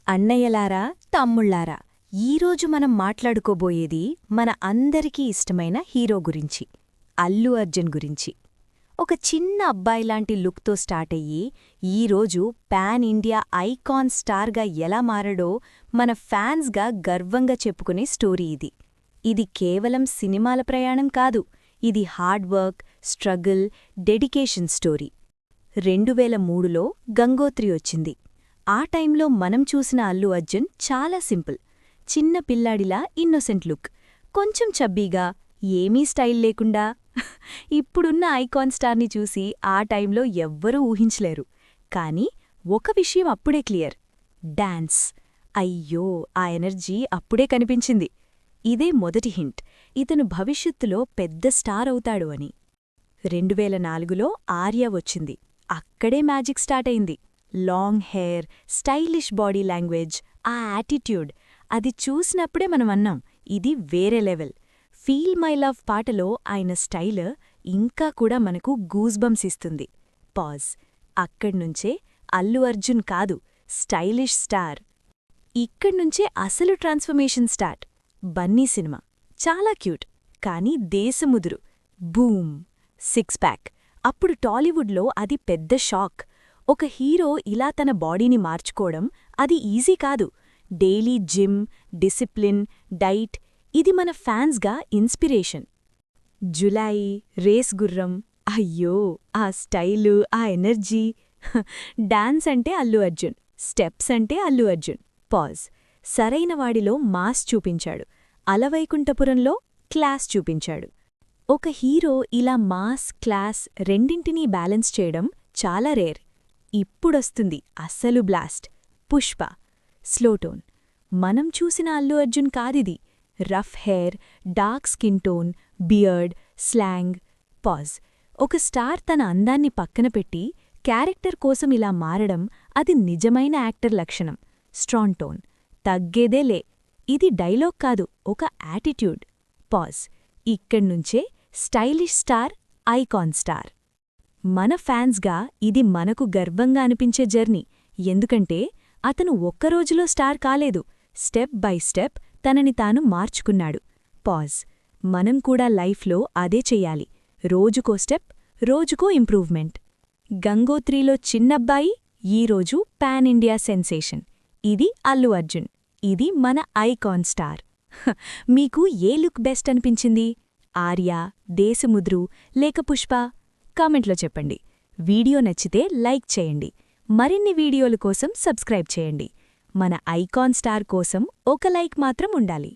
అన్నయ్యలారా తమ్ముళ్లారా ఈరోజు మనం మాట్లాడుకోబోయేది మన అందరికీ ఇష్టమైన హీరో గురించి అల్లు అర్జున్ గురించి. ఒక చిన్న అబ్బాయిలాంటి లుక్తో స్టార్టయ్యి ఈరోజు పాన్ ఇండియా ఐకాన్ స్టార్గా ఎలా మారడో మన ఫ్యాన్స్గా గర్వంగా చెప్పుకునే స్టోరీ ఇది. ఇది కేవలం సినిమాల ప్రయాణం కాదు, ఇది hard work, struggle, dedication story. 2003లో గంగోత్రి వచ్చింది. ఆ టైంలో మనం చూసిన అల్లు అర్జున్ చాలా సింపుల్, చిన్న పిల్లాడిలా ఇన్నోసెంట్ లుక్, కొంచెం చబ్బీగా, ఏమీ స్టైల్ లేకుండా. ఇప్పుడున్న ఐకాన్ స్టార్ని చూసి ఆ టైంలో ఎవ్వరూ ఊహించలేరు. కానీ ఒక విషయం అప్పుడే క్లియర్: డాన్స్. అయ్యో, ఆ ఎనర్జీ అప్పుడే కనిపించింది. ఇదే మొదటి హింట్, ఇతను భవిష్యత్తులో పెద్ద స్టార్ అవుతాడు అని. 2004లో ఆర్య వచ్చింది. అక్కడే మ్యాజిక్ స్టార్ట్ అయింది. Long hair, stylish body language, ఆ యాటిట్యూడ్, అది చూసినప్పుడే మనం అన్నాం, ఇది వేరే లెవెల్. ఫీల్ మై లవ్ పాటలో ఆయన స్టైల్ ఇంకా కూడా మనకు గూస్బంప్స్ ఇస్తుంది. పాజ్. అక్కడ్నుంచే అల్లు అర్జున్ కాదు, స్టైలిష్ స్టార్. ఇక్కడ్నుంచే అసలు ట్రాన్స్ఫర్మేషన్ స్టార్ట్. బన్నీ సినిమా చాలా క్యూట్, కానీ దేశముదురు. Boom, six pack. అప్పుడు టాలీవుడ్లో అది పెద్ద షాక్. ఒక హీరో ఇలా తన బాడీని మార్చుకోవడం అది ఈజీ కాదు. డైలీ జిమ్, డిసిప్లిన్, డైట్, ఇది మన ఫ్యాన్స్గా ఇన్స్పిరేషన్. జులాయి, రేస్ గుర్రం, అయ్యో ఆ స్టైలు, ఆ ఎనర్జీ. డాన్స్ అంటే అల్లు అర్జున్, స్టెప్స్ అంటే అల్లు అర్జున్. పాజ్. సరైనవాడిలో మాస్ చూపించాడు, అలవైకుంఠపురంలో క్లాస్ చూపించాడు. ఒక హీరో ఇలా మాస్, క్లాస్ రెండింటినీ బ్యాలెన్స్ చేయడం చాలా రేర్. ఇప్పుడొస్తుంది అస్సలు బ్లాస్ట్. పుష్ప. స్లోటోన్. మనం చూసిన అల్లు అర్జున్ కాదిది. Rough hair, dark skin tone, beard, slang. Pause. ఒక స్టార్ తన అందాన్ని పక్కన పెట్టి క్యారెక్టర్ కోసం ఇలా మారడం అది నిజమైన యాక్టర్ లక్షణం. Strong tone. తగ్గేదే లే. ఇది డైలాగ్ కాదు, ఒక యాటిట్యూడ్. పాజ్. ఇక్కడ్నుంచే స్టైలిష్ స్టార్, ఐకాన్ స్టార్. మన ఫ్యాన్స్గా ఇది మనకు గర్వంగా అనిపించే జర్నీ. ఎందుకంటే అతను ఒక్కరోజులో స్టార్ కాలేదు, స్టెప్ బై స్టెప్ తనని తాను మార్చుకున్నాడు. పాజ్. మనం కూడా లైఫ్లో అదే చెయ్యాలి. రోజుకో స్టెప్, రోజుకో ఇంప్రూవ్మెంట్. గంగోత్రిలో చిన్నబ్బాయి, ఈరోజు పాన్ ఇండియా సెన్సేషన్. ఇది అల్లు అర్జున్, ఇది మన ఐకాన్ స్టార్. మీకు ఏ లుక్ బెస్ట్ అనిపించింది? ఆర్య, దేశముద్రు లేక పుష్ప? కామెంట్లో చెప్పండి. వీడియో నచ్చితే లైక్ చేయండి. మరిన్ని వీడియోల కోసం సబ్స్క్రైబ్ చేయండి. మన ఐకాన్ స్టార్ కోసం ఒక లైక్ మాత్రం ఉండాలి.